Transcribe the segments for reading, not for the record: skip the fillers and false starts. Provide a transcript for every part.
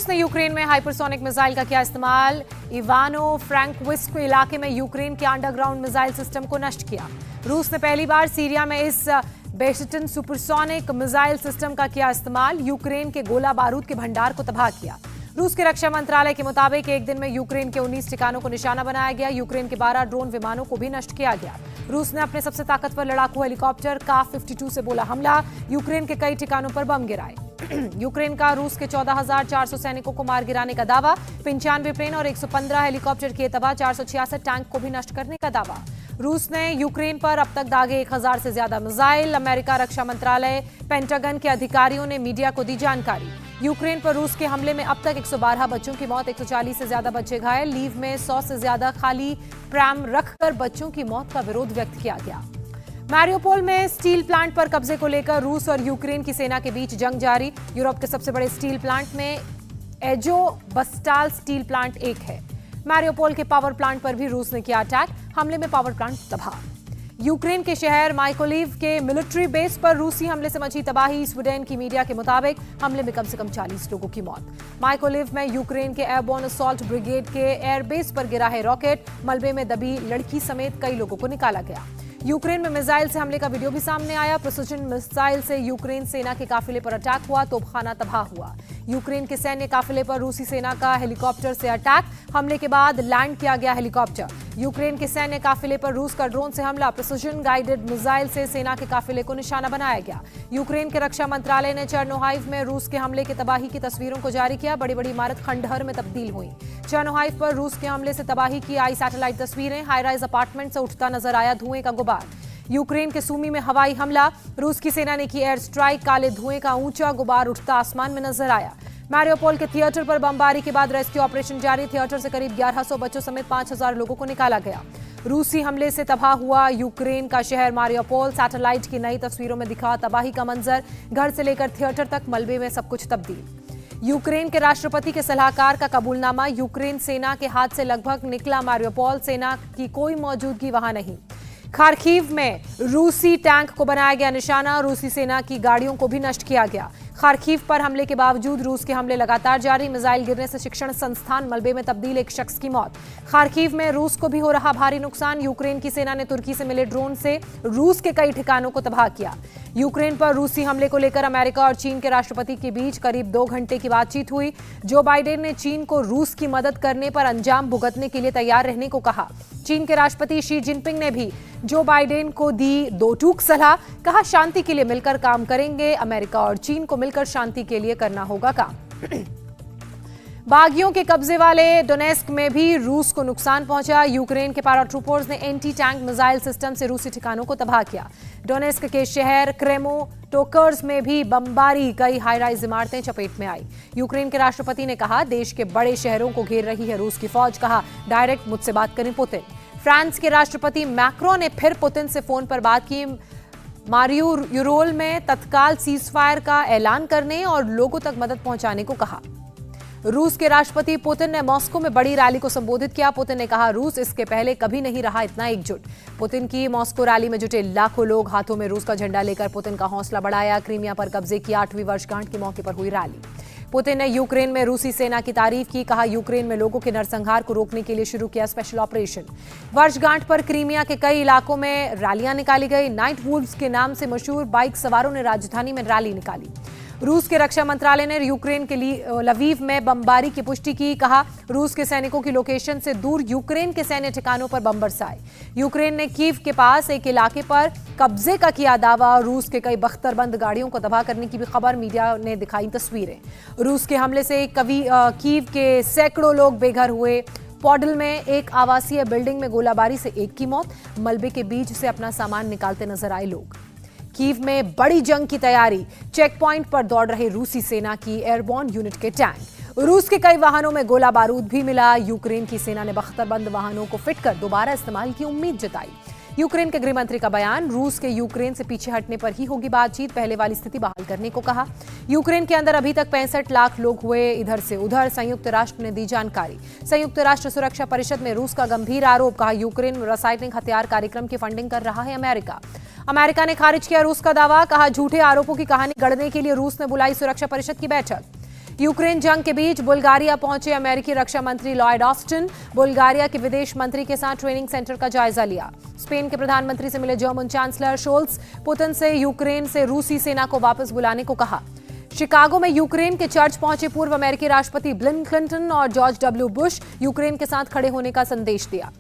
रूस ने यूक्रेन में हाइपरसोनिक मिसाइल का किया इस्तेमाल। इवानो फ्रैंकोविस्क इलाके में यूक्रेन के अंडरग्राउंड मिसाइल सिस्टम को नष्ट किया। रूस ने पहली बार सीरिया में इस बेस्टिन सुपरसोनिक मिसाइल सिस्टम का किया इस्तेमाल। यूक्रेन के गोला बारूद के भंडार को तबाह किया। रूस के रक्षा मंत्रालय के मुताबिक एक दिन में यूक्रेन के 19 ठिकानों को निशाना बनाया गया। यूक्रेन के 12 ड्रोन विमानों को भी नष्ट किया गया। रूस ने अपने सबसे ताकतवर लड़ाकू हेलीकॉप्टर का-52 से बोला हमला। यूक्रेन के कई ठिकानों पर बम गिराए। यूक्रेन का रूस के 14,400 सैनिकों को मार गिराने का दावा। 95 प्लेन और 115 हेलीकॉप्टर किए तबाह। 466 टैंक को भी नष्ट करने का दावा। रूस ने यूक्रेन पर अब तक दागे 1000 से ज्यादा मिसाइल। अमेरिका रक्षा मंत्रालय पेंटागन के अधिकारियों ने मीडिया को दी जानकारी। यूक्रेन पर रूस के हमले में अब तक 112 बच्चों की मौत, 140 से ज्यादा बच्चे घायल। लीव में 100 से ज्यादा खाली प्रैम रखकर बच्चों की मौत का विरोध व्यक्त किया गया। मैरियोपोल में स्टील प्लांट पर कब्जे को लेकर रूस और यूक्रेन की सेना के बीच जंग जारी। यूरोप के सबसे बड़े स्टील प्लांट में एजोबस्टाल स्टील प्लांट एक है। मैरियोपोल के पावर प्लांट पर भी रूस ने किया अटैक। हमले में पावर प्लांट तबाह। यूक्रेन के शहर माइकोलिव के मिलिट्री बेस पर रूसी हमले से मची तबाही। स्वीडन की मीडिया के मुताबिक हमले में कम से कम 40 लोगों की मौत। माइकोलिव में यूक्रेन के एयरबोर्न असॉल्ट ब्रिगेड के एयरबेस पर गिरा है रॉकेट। मलबे में दबी लड़की समेत कई लोगों को निकाला गया। यूक्रेन में मिसाइल से हमले का वीडियो भी सामने आया। प्रिसिजन मिसाइल से यूक्रेन सेना के काफिले पर अटैक हुआ। तोपखाना तबाह हुआ। यूक्रेन के सैन्य काफिले पर रूसी सेना का हेलीकॉप्टर से अटैक। हमले के बाद लैंड किया गया हेलीकॉप्टर। यूक्रेन के सैन्य काफिले पर रूस का ड्रोन से हमला। प्रिसिजन गाइडेड मिसाइल से सेना के काफिले को निशाना बनाया गया। यूक्रेन के रक्षा मंत्रालय ने चेर्नोहाइव में रूस के हमले की तबाही की तस्वीरों को जारी किया। बड़ी बड़ी इमारत खंडहर में तब्दील हुई। चेर्नोहाइव पर रूस के हमले से तबाही की आई सैटेलाइट तस्वीरें। हाईराइज अपार्टमेंट से उठता नजर आया धुएं का गुबार। यूक्रेन के सूमी में हवाई हमला। रूस की सेना ने की एयर स्ट्राइक। काले धुएं का ऊंचा गुबार उठता आसमान में नजर आया। मैरियोपोल के थिएटर पर बमबारी के बाद रेस्क्यू ऑपरेशन जारी। थिएटर से करीब 1100 बच्चों समेत 5000 लोगों को निकाला गया। रूसी हमले से तबाह हुआ यूक्रेन का शहर मारियोपोल। सैटेलाइट की नई तस्वीरों में दिखा तबाही का मंजर। घर से लेकर थिएटर तक मलबे में सब कुछ तब्दील। यूक्रेन के राष्ट्रपति के सलाहकार का कबूलनामा। यूक्रेन सेना के हाथ से लगभग निकला मारियोपोल। सेना की कोई मौजूदगी वहां नहीं। खार्किव में रूसी टैंक को बनाया गया निशाना। रूसी सेना की गाड़ियों को भी नष्ट किया गया। खार्किव पर हमले के बावजूद रूस के हमले लगातार जारी। मिसाइल गिरने से शिक्षण संस्थान मलबे में तब्दील, एक शख्स की मौत। खार्किव में रूस को भी हो रहा भारी नुकसान। यूक्रेन की सेना ने तुर्की से मिले ड्रोन से रूस के कई ठिकानों को तबाह किया। यूक्रेन पर रूसी हमले को लेकर अमेरिका और चीन के राष्ट्रपति के बीच करीब 2 घंटे की बातचीत हुई। जो बाइडेन ने चीन को रूस की मदद करने पर अंजाम भुगतने के लिए तैयार रहने को कहा। चीन के राष्ट्रपति शी जिनपिंग ने भी जो बाइडेन को दी 2 टूक सलाह। कहा शांति के लिए मिलकर काम करेंगे। अमेरिका और चीन को मिलकर शांति के लिए करना होगा काम। बागियों के कब्जे वाले डोनेस्क में भी रूस को नुकसान पहुंचा। यूक्रेन के पैराट्रूपर्स ने एंटी टैंक मिसाइल सिस्टम से रूसी ठिकानों को तबाह किया। डोनेस्क के शहर क्रेमोटोकर्स में भी बमबारी। कई हाई राइज इमारतें चपेट में आई। यूक्रेन के राष्ट्रपति ने कहा देश के बड़े शहरों को घेर रही है रूस की फौज। कहा डायरेक्ट मुझसे बात करें पुतिन। फ्रांस के राष्ट्रपति मैक्रो ने फिर पुतिन से फोन पर बात की। मारियोपोल में तत्काल सीजफायर का ऐलान करने और लोगों तक मदद पहुंचाने को कहा। रूस के राष्ट्रपति पुतिन ने मॉस्को में बड़ी रैली को संबोधित किया। पुतिन ने कहा रूस इसके पहले कभी नहीं रहा इतना एकजुट। पुतिन की मॉस्को रैली में जुटे लाखों लोग हाथों में रूस का झंडा लेकर पुतिन का हौसला बढ़ाया। क्रीमिया पर कब्जे की 8वीं वर्षगांठ के मौके पर हुई रैली। पुतिन ने यूक्रेन में रूसी सेना की तारीफ की। कहा यूक्रेन में लोगों के नरसंहार को रोकने के लिए शुरू किया स्पेशल ऑपरेशन। वर्षगांठ पर क्रीमिया के कई इलाकों में रैलियां निकाली गई। नाइट वुल्व्स के नाम से मशहूर बाइक सवारों ने राजधानी में रैली निकाली। रूस के रक्षा मंत्रालय ने यूक्रेन के लिए लवीव में बमबारी की पुष्टि की। कहा रूस के सैनिकों की लोकेशन से दूर यूक्रेन के सैन्य ठिकानों पर बम बरसाए। यूक्रेन ने कीव के पास एक इलाके पर कब्जे का किया दावा। रूस के कई बख्तरबंद गाड़ियों को तबाह करने की भी खबर। मीडिया ने दिखाई तस्वीरें। रूस के हमले से कीव के सैकड़ों लोग बेघर हुए। पॉडल में एक आवासीय बिल्डिंग में गोलाबारी से एक की मौत। मलबे के बीच से अपना सामान निकालते नजर आए लोग। कीव में बड़ी जंग की तैयारी। चेक पॉइंट पर दौड़ रहे रूसी सेना की एयरबोर्न यूनिट के टैंक। रूस के कई वाहनों में गोला बारूद भी मिला। यूक्रेन की सेना ने बख्तरबंद वाहनों को फिट कर दोबारा इस्तेमाल की उम्मीद जताई। यूक्रेन के गृह मंत्री का बयान। रूस के यूक्रेन से पीछे हटने पर ही होगी बातचीत। पहले वाली स्थिति बहाल करने को कहा। यूक्रेन के अंदर अभी तक 65 लाख लोग हुए इधर से उधर। संयुक्त राष्ट्र ने दी जानकारी। संयुक्त राष्ट्र सुरक्षा परिषद में रूस का गंभीर आरोप। कहा यूक्रेन में रासायनिक हथियार कार्यक्रम की फंडिंग कर रहा है अमेरिका। अमेरिका ने खारिज किया रूस का दावा। कहा झूठे आरोपों की कहानी गढ़ने के लिए रूस ने बुलाई सुरक्षा परिषद की बैठक। यूक्रेन जंग के बीच बुल्गारिया पहुंचे अमेरिकी रक्षा मंत्री लॉयड ऑस्टिन। बुल्गारिया के विदेश मंत्री के साथ ट्रेनिंग सेंटर का जायजा लिया। स्पेन के प्रधानमंत्री से मिले जर्मन चांसलर शोल्स। पुतिन से यूक्रेन से रूसी सेना को वापस बुलाने को कहा। शिकागो में यूक्रेन के चर्च पहुंचे पूर्व अमेरिकी राष्ट्रपति बिल क्लिंटन और जॉर्ज डब्ल्यू बुश। यूक्रेन के साथ खड़े होने का संदेश दिया।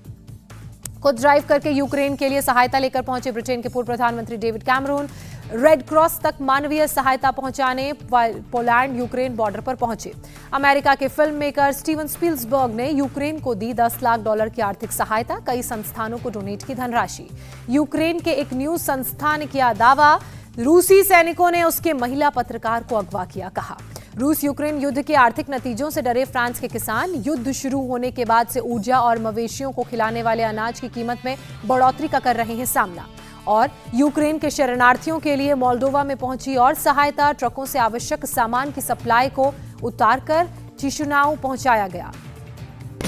खुद ड्राइव करके यूक्रेन के लिए सहायता लेकर पहुंचे ब्रिटेन के पूर्व प्रधानमंत्री डेविड कैमरून। रेड क्रॉस तक मानवीय सहायता पहुंचाने पोलैंड यूक्रेन बॉर्डर पर पहुंचे। अमेरिका के फिल्म मेकर स्टीवन स्पील्सबर्ग ने यूक्रेन को दी $10 लाख की आर्थिक सहायता, कई संस्थानों को डोनेट की धनराशि। यूक्रेन के एक न्यूज संस्थान ने किया दावा, रूसी सैनिकों ने उसके महिला पत्रकार को अगवा किया। कहा, रूस यूक्रेन युद्ध के आर्थिक नतीजों से डरे फ्रांस के किसान युद्ध शुरू होने के बाद से ऊर्जा और मवेशियों को खिलाने वाले अनाज की कीमत में बढ़ोतरी का कर रहे हैं सामना। और यूक्रेन के शरणार्थियों के लिए मोल्डोवा में पहुंची और सहायता ट्रकों से आवश्यक सामान की सप्लाई को उतारकर चिशिनाउ पहुंचाया गया।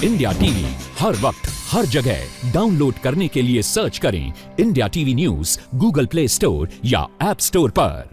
इंडिया टीवी हर वक्त हर जगह डाउनलोड करने के लिए सर्च करें India TV news Google play store या ऐप स्टोर पर।